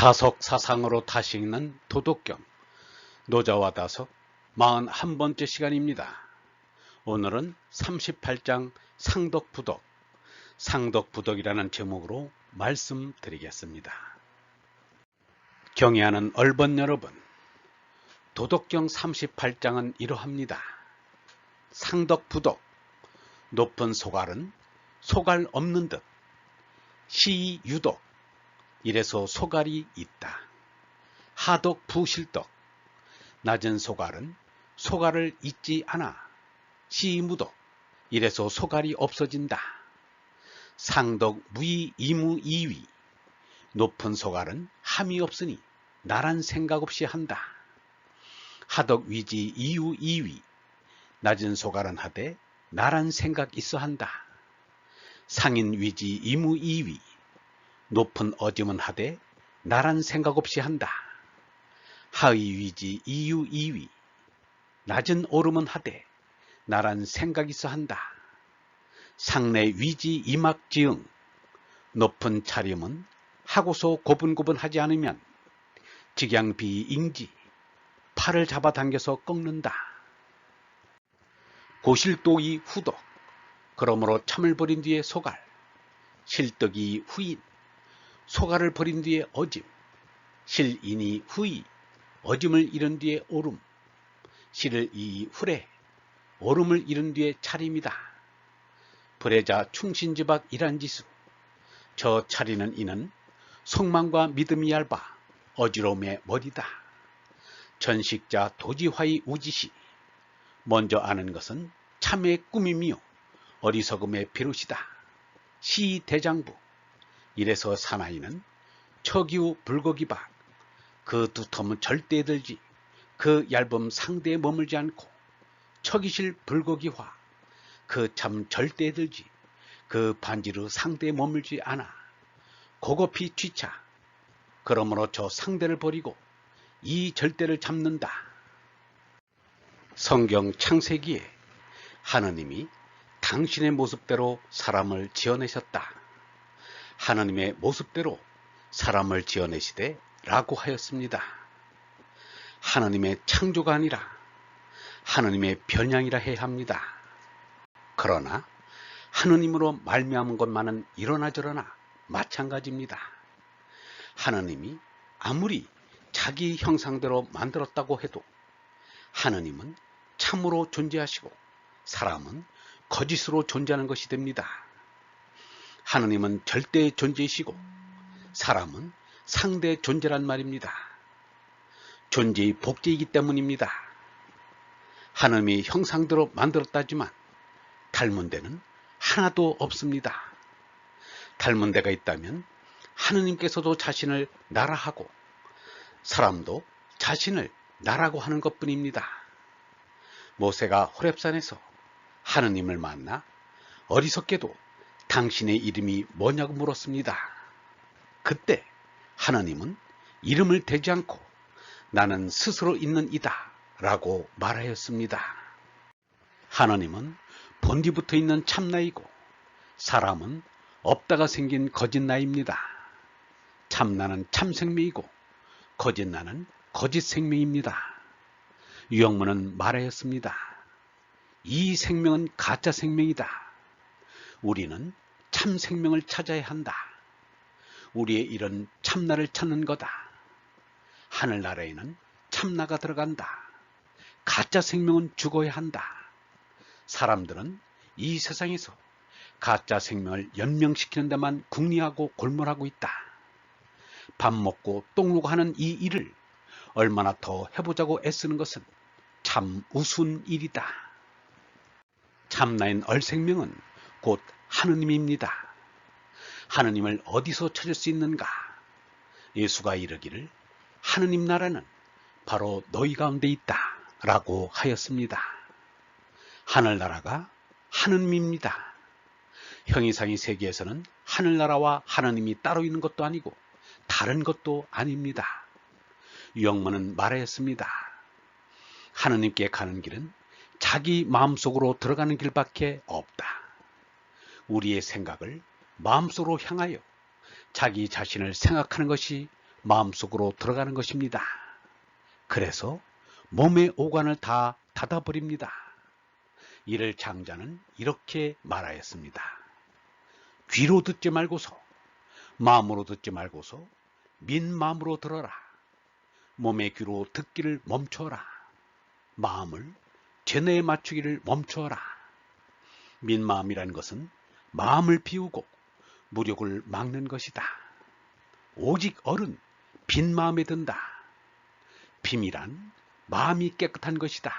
다속사상으로 다시 읽는 도덕경 노자와 다속 41번째 시간입니다. 오늘은 38장 상덕부덕, 상덕부덕이라는 제목으로 말씀드리겠습니다. 경애하는 얼번 여러분, 도덕경 38장은 이러합니다. 상덕부덕, 높은 소갈은 소갈 없는 듯, 시유덕, 이래서 소갈이 있다. 하덕 부실덕, 낮은 소갈은 소갈을 잊지 않아. 시무덕, 이래서 소갈이 없어진다. 상덕 무이 이무 이위, 높은 소갈은 함이 없으니 나란 생각 없이 한다. 하덕 위지 이유 이위, 낮은 소갈은 하되 나란 생각 있어 한다. 상인 위지 이무 이위, 높은 어짐은 하되 나란 생각 없이 한다. 하의 위지 이유 이위, 낮은 오름은 하되 나란 생각 있어 한다. 상내 위지 이막지응, 높은 차림은 하고서 고분고분하지 않으면 직양비잉지, 팔을 잡아당겨서 꺾는다. 고실독이 후덕, 그러므로 참을 버린 뒤에 소갈, 실덕이 후인, 소갈을 버린 뒤에 어짐, 실인이 후이, 어짐을 잃은 뒤에 오름, 실을 이 후래, 오름을 잃은 뒤에 차림이다. 불애자 충신지박 이란지수, 저 차리는 이는 속망과 믿음이 얇아 어지러움의 머리다. 전식자 도지화의 우지시, 먼저 아는 것은 참의 꿈이며 어리석음의 비롯이다. 시대장부, 이래서 사나이는 척이후 불거기박, 그 두텀은 절대 들지, 그 얇음 상대에 머물지 않고, 척이실 불거기화, 그 참 절대 들지, 그 반지르 상대에 머물지 않아. 고급히 취차, 그러므로 저 상대를 버리고 이 절대를 잡는다. 성경 창세기에 하느님이 당신의 모습대로 사람을 지어내셨다. 하나님의 모습대로 사람을 지어내시되 라고 하였습니다. 하나님의 창조가 아니라 하나님의 변양이라 해야 합니다. 그러나 하느님으로 말미암은 것만은 이러나 저러나 마찬가지입니다. 하나님이 아무리 자기 형상대로 만들었다고 해도 하느님은 참으로 존재하시고 사람은 거짓으로 존재하는 것이 됩니다. 하느님은 절대 존재이시고 사람은 상대 존재란 말입니다. 존재의 복제이기 때문입니다. 하느님이 형상대로 만들었다지만 닮은 데는 하나도 없습니다. 닮은 데가 있다면 하느님께서도 자신을 나라 하고 사람도 자신을 나라고 하는 것뿐입니다. 모세가 호렙산에서 하느님을 만나 어리석게도 당신의 이름이 뭐냐고 물었습니다. 그때 하나님은 이름을 대지 않고 나는 스스로 있는 이다 라고 말하였습니다. 하나님은 본디부터 있는 참나이고 사람은 없다가 생긴 거짓나입니다. 참나는 참생명이고 거짓나는 거짓생명입니다. 유영문은 말하였습니다. 이 생명은 가짜 생명이다. 우리는 참 생명을 찾아야 한다. 우리의 일은 참나를 찾는 거다. 하늘나라에는 참나가 들어간다. 가짜 생명은 죽어야 한다. 사람들은 이 세상에서 가짜 생명을 연명시키는 데만 궁리하고 골몰하고 있다. 밥 먹고 똥 누고 하는 이 일을 얼마나 더 해보자고 애쓰는 것은 참 우스운 일이다. 참나인 얼생명은 곧 하느님입니다. 하느님을 어디서 찾을 수 있는가? 예수가 이르기를 하느님 나라는 바로 너희 가운데 있다 라고 하였습니다. 하늘나라가 하느님입니다. 형이상의 세계에서는 하늘나라와 하느님이 따로 있는 것도 아니고 다른 것도 아닙니다. 유영문은 말하였습니다. 하느님께 가는 길은 자기 마음속으로 들어가는 길밖에 없다. 우리의 생각을 마음속으로 향하여 자기 자신을 생각하는 것이 마음속으로 들어가는 것입니다. 그래서 몸의 오간을 다 닫아버립니다. 이를 장자는 이렇게 말하였습니다. 귀로 듣지 말고서, 마음으로 듣지 말고서 민 마음으로 들어라. 몸의 귀로 듣기를 멈춰라. 마음을 죄내에 맞추기를 멈춰라. 민 마음이라는 것은 마음을 비우고 무력을 막는 것이다. 오직 어른 빈 마음에 든다. 빔이란 마음이 깨끗한 것이다.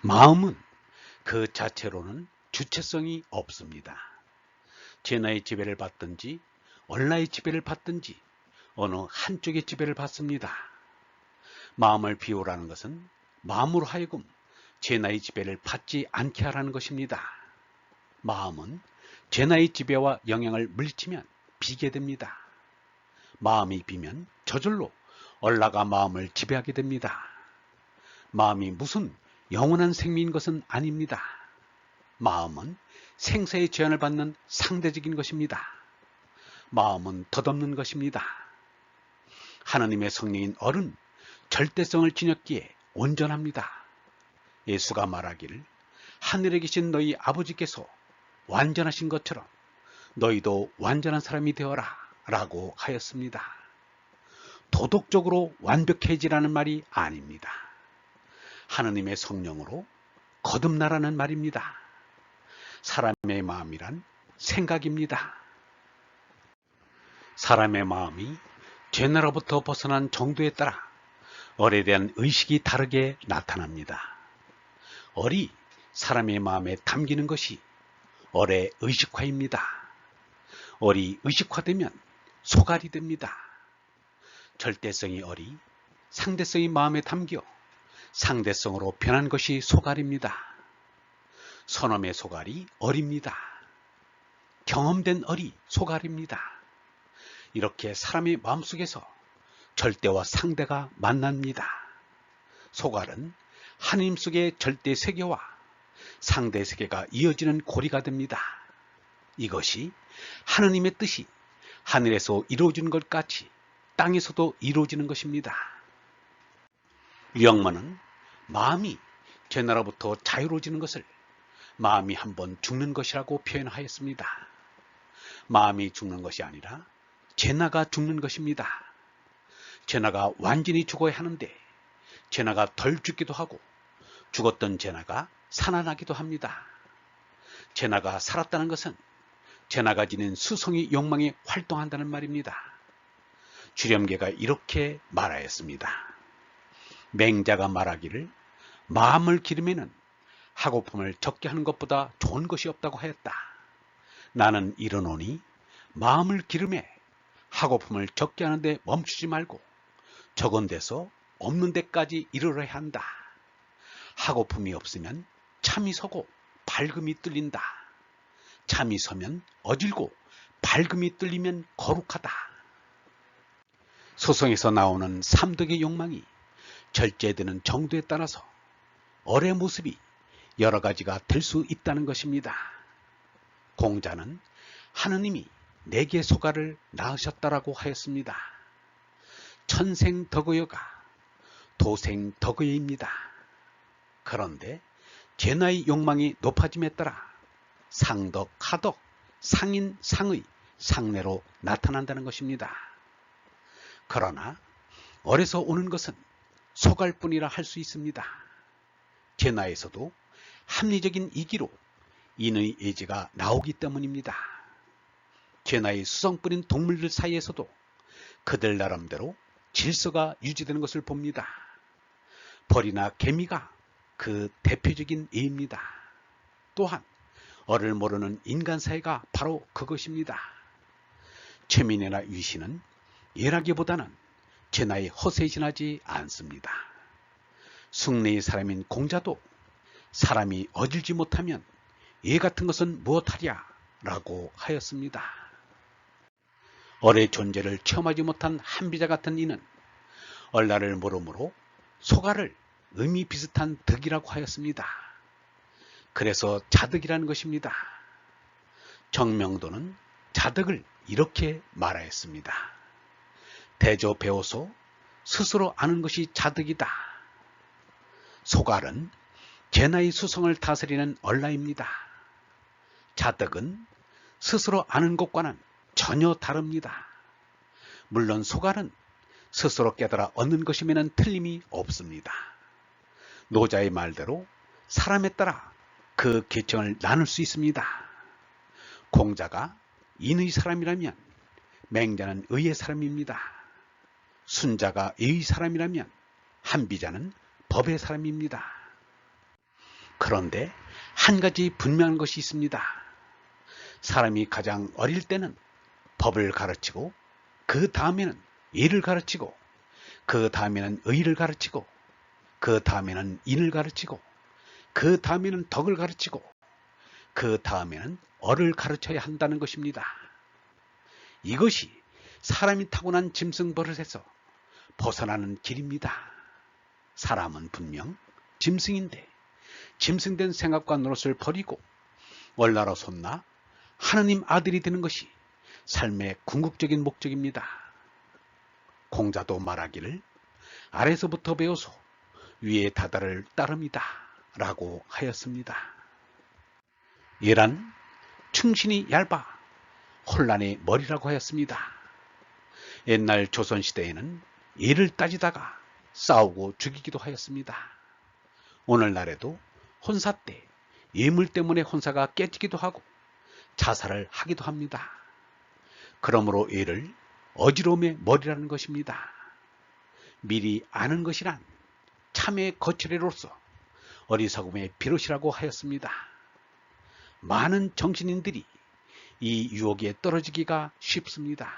마음은 그 자체로는 주체성이 없습니다. 제나의 지배를 받든지 얼라의 지배를 받든지 어느 한쪽의 지배를 받습니다. 마음을 비우라는 것은 마음으로 하여금 제나의 지배를 받지 않게 하라는 것입니다. 마음은 제나의 지배와 영향을 물리치면 비게 됩니다. 마음이 비면 저절로 얼라가 마음을 지배하게 됩니다. 마음이 무슨 영원한 생명인 것은 아닙니다. 마음은 생사의 제한을 받는 상대적인 것입니다. 마음은 덧없는 것입니다. 하나님의 성령인 어른 절대성을 지녔기에 온전합니다. 예수가 말하기를 하늘에 계신 너희 아버지께서 완전하신 것처럼 너희도 완전한 사람이 되어라 라고 하였습니다. 도덕적으로 완벽해지라는 말이 아닙니다. 하느님의 성령으로 거듭나라는 말입니다. 사람의 마음이란 생각입니다. 사람의 마음이 죄나로부터 벗어난 정도에 따라 얼에 대한 의식이 다르게 나타납니다. 얼이 사람의 마음에 담기는 것이 얼의 의식화입니다. 얼이 의식화되면 소갈이 됩니다. 절대성이 얼이 상대성이 마음에 담겨 상대성으로 변한 것이 소갈입니다. 선엄의 소갈이 얼입니다. 경험된 얼이 소갈입니다. 이렇게 사람의 마음속에서 절대와 상대가 만납니다. 소갈은 하나님 속의 절대 세계와 상대 세계가 이어지는 고리가 됩니다. 이것이 하나님의 뜻이 하늘에서 이루어지는 것 같이 땅에서도 이루어지는 것입니다. 령만은 마음이 죄나로부터 자유로워지는 것을 마음이 한번 죽는 것이라고 표현하였습니다. 마음이 죽는 것이 아니라 죄나가 죽는 것입니다. 죄나가 완전히 죽어야 하는데 죄나가 덜 죽기도 하고 죽었던 죄나가 살아나기도 합니다. 죄나가 살았다는 것은 죄나가 지닌 수성의 욕망이 활동한다는 말입니다. 주렴계가 이렇게 말하였습니다. 맹자가 말하기를 마음을 기르면은 하고품을 적게 하는 것보다 좋은 것이 없다고 하였다. 나는 이르노니 마음을 기름에 하고품을 적게 하는데 멈추지 말고 적은 데서 없는 데까지 이르러야 한다. 하고품이 없으면 참이 서고 밝음이 뚫린다. 참이 서면 어질고 밝음이 뚫리면 거룩하다. 소성에서 나오는 삼덕의 욕망이 절제되는 정도에 따라서 얼의 모습이 여러 가지가 될 수 있다는 것입니다. 공자는 하느님이 내게 소가를 낳으셨다라고 하였습니다. 천생덕의여가 도생덕의입니다. 그런데 죄나의 욕망이 높아짐에 따라 상덕, 하덕, 상인, 상의, 상례로 나타난다는 것입니다. 그러나 얼에서 오는 것은 소갈 뿐이라 할 수 있습니다. 죄나에서도 합리적인 이기로 인의 예지가 나오기 때문입니다. 죄나의 수성뿌린 동물들 사이에서도 그들 나름대로 질서가 유지되는 것을 봅니다. 벌이나 개미가 그 대표적인 예입니다. 또한 얼을 모르는 인간 사이가 바로 그것입니다. 최민이나 위신은 예라기보다는 죄나의 허세에 지나지 않습니다. 숭례의 사람인 공자도 사람이 어질지 못하면 예 같은 것은 무엇하랴 라고 하였습니다. 얼의 존재를 체험하지 못한 한비자 같은 이는 얼라를 모름으로 소가를 의미 비슷한 덕이라고 하였습니다. 그래서 자덕이라는 것입니다. 정명도는 자덕을 이렇게 말하였습니다. 대저 배워서 스스로 아는 것이 자득이다. 소갈은 제나의 수성을 다스리는 얼라입니다. 자득은 스스로 아는 것과는 전혀 다릅니다. 물론 소갈은 스스로 깨달아 얻는 것이면 틀림이 없습니다. 노자의 말대로 사람에 따라 그 계층을 나눌 수 있습니다. 공자가 인의 사람이라면 맹자는 의의 사람입니다. 순자가 의의 사람이라면 한비자는 법의 사람입니다. 그런데 한 가지 분명한 것이 있습니다. 사람이 가장 어릴 때는 법을 가르치고 그 다음에는 예를 가르치고 그 다음에는 의를 가르치고 그 다음에는 인을 가르치고 그 다음에는 덕을 가르치고 그 다음에는 어를 가르쳐야 한다는 것입니다. 이것이 사람이 타고난 짐승버릇에서 벗어나는 길입니다. 사람은 분명 짐승인데 짐승된 생각과 노릇을 버리고 월나라 손나 하느님 아들이 되는 것이 삶의 궁극적인 목적입니다. 공자도 말하기를 아래서부터 배워서 위에 다다를 따릅니다 라고 하였습니다. 예란 충신이 얇아 혼란의 머리라고 하였습니다. 옛날 조선시대에는 예를 따지다가 싸우고 죽이기도 하였습니다. 오늘날에도 혼사 때 예물 때문에 혼사가 깨지기도 하고 자살을 하기도 합니다. 그러므로 예를 어지러움의 머리라는 것입니다. 미리 아는 것이란 참의 거칠애로서 어리석음의 비롯이라고 하였습니다. 많은 정신인들이 이 유혹에 떨어지기가 쉽습니다.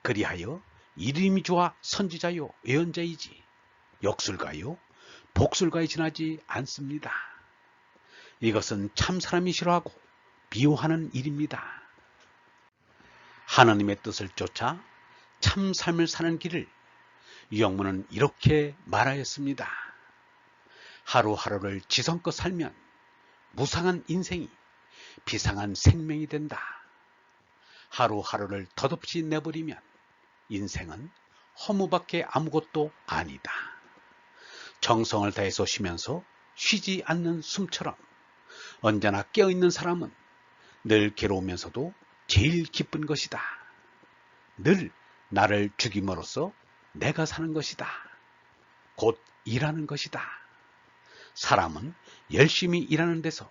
그리하여 이름이 좋아 선지자요 예언자이지 역술가요 복술가에 지나지 않습니다. 이것은 참 사람이 싫어하고 비호하는 일입니다. 하느님의 뜻을 쫓아 참 삶을 사는 길을 유영문은 이렇게 말하였습니다. 하루하루를 지성껏 살면 무상한 인생이 비상한 생명이 된다. 하루하루를 덧없이 내버리면 인생은 허무밖에 아무것도 아니다. 정성을 다해서 쉬면서 쉬지 않는 숨처럼 언제나 깨어있는 사람은 늘 괴로우면서도 제일 기쁜 것이다. 늘 나를 죽임으로써 내가 사는 것이다. 곧 일하는 것이다. 사람은 열심히 일하는 데서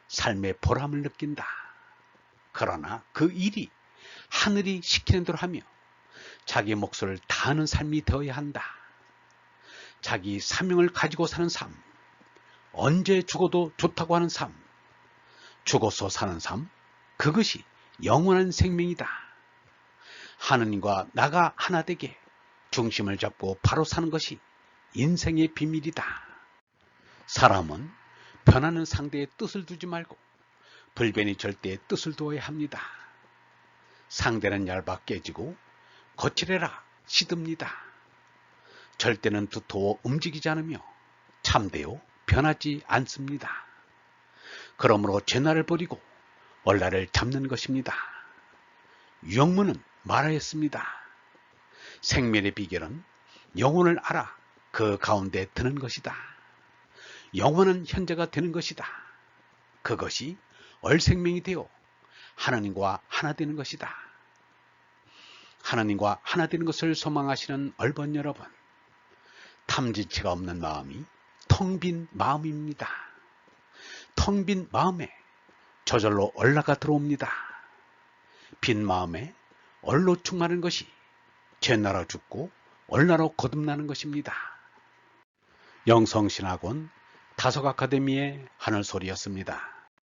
삶의 보람을 느낀다. 그러나 그 일이 하늘이 시키는 대로 하며 자기 몫을 다하는 삶이 되어야 한다. 자기 사명을 가지고 사는 삶, 언제 죽어도 좋다고 하는 삶, 죽어서 사는 삶, 그것이 영원한 생명이다. 하느님과 나가 하나 되게 중심을 잡고 바로 사는 것이 인생의 비밀이다. 사람은 변하는 상대의 뜻을 두지 말고 불변이 절대의 뜻을 두어야 합니다. 상대는 얇아 깨지고 거칠애라 시듭니다. 절대는 두터워 움직이지 않으며 참되어 변하지 않습니다. 그러므로 죄나를 버리고 얼라를 잡는 것입니다. 유영문은 말하였습니다. 생멸의 비결은 영혼을 알아 그 가운데 드는 것이다. 영원한 현재가 되는 것이다. 그것이 얼생명이 되어 하나님과 하나 되는 것이다. 하나님과 하나 되는 것을 소망하시는 얼번 여러분, 탐진치가 없는 마음이 텅 빈 마음입니다. 텅 빈 마음에 저절로 얼라가 들어옵니다. 빈 마음에 얼로 충만한 것이 죄나라 죽고 얼나로 거듭나는 것입니다. 영성신학원 다석아카데미의 하늘소리였습니다.